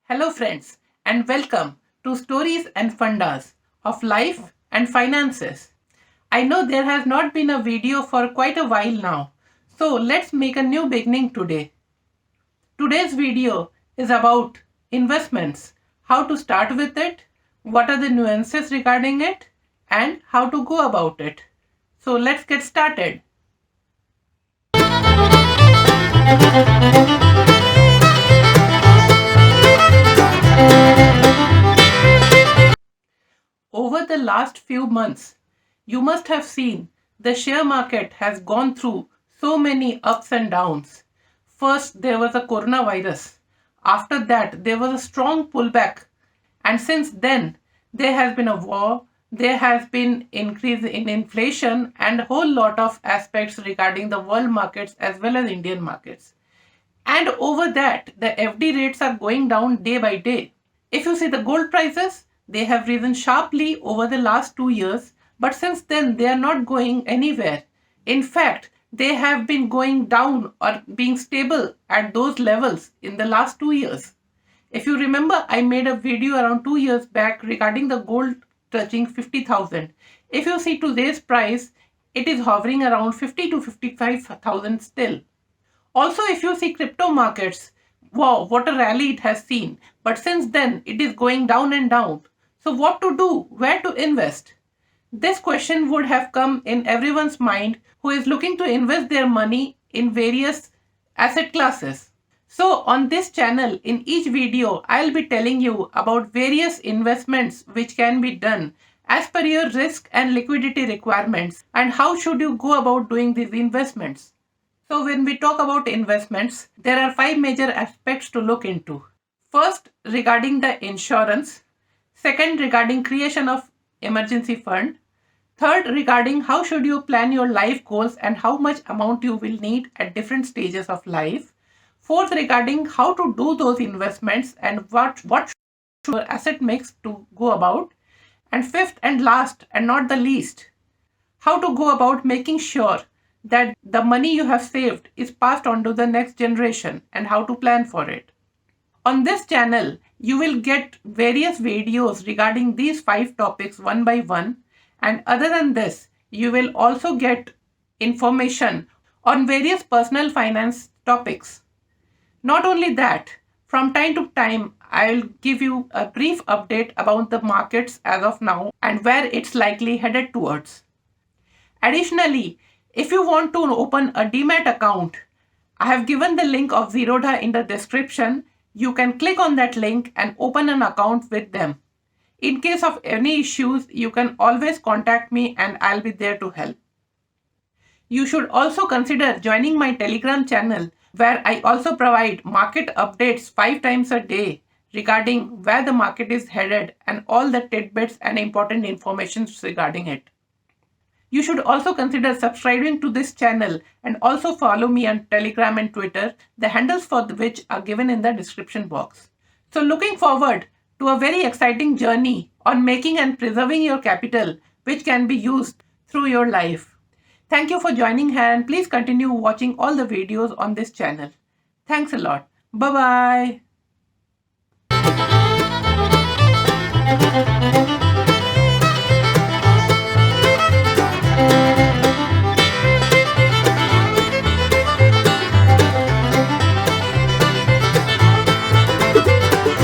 Hello, friends, and welcome to Stories and Fundas of Life and Finances. I know there has not been a video for quite a while now, so let's make a new beginning today. Today's video is about investments, how to start with it, what are the nuances regarding it, and how to go about it. So let's get started. Over the last few months, you must have seen the share market has gone through so many ups and downs. First, there was a coronavirus. After that, there was a strong pullback. And since then, there has been a war, there has been increase in inflation and a whole lot of aspects regarding the world markets as well as Indian markets. And over that, the FD rates are going down day by day. If you see the gold prices, they have risen sharply over the last 2 years, but since then they are not going anywhere. In fact, they have been going down or being stable at those levels in the last 2 years. If you remember, I made a video around 2 years back regarding the gold touching 50,000. If you see today's price, it is hovering around 50 to 55,000 still. Also, if you see crypto markets, wow, what a rally it has seen. But since then, it is going down and down. So what to do? Where to invest? This question would have come in everyone's mind who is looking to invest their money in various asset classes. So on this channel, in each video, I'll be telling you about various investments which can be done as per your risk and liquidity requirements and how should you go about doing these investments. So when we talk about investments, there are 5 major aspects to look into. First, regarding the insurance. Second, regarding creation of emergency fund. Third, regarding how should you plan your life goals and how much amount you will need at different stages of life. Fourth, regarding how to do those investments and what should your asset mix to go about. And fifth and last and not the least, how to go about making sure that the money you have saved is passed on to the next generation and how to plan for it. On this channel, you will get various videos regarding these 5 topics one by one. And other than this, you will also get information on various personal finance topics. Not only that, from time to time, I'll give you a brief update about the markets as of now and where it's likely headed towards. Additionally, if you want to open a Demat account, I have given the link of Zerodha in the description. You can click on that link and open an account with them. In case of any issues, you can always contact me and I'll be there to help. You should also consider joining my Telegram channel where I also provide market updates 5 times a day regarding where the market is headed and all the tidbits and important information regarding it. You should also consider subscribing to this channel and also follow me on Telegram and Twitter, the handles for which are given in the description box. So looking forward to a very exciting journey on making and preserving your capital, which can be used through your life. Thank you for joining here and please continue watching all the videos on this channel. Thanks a lot. Bye-bye.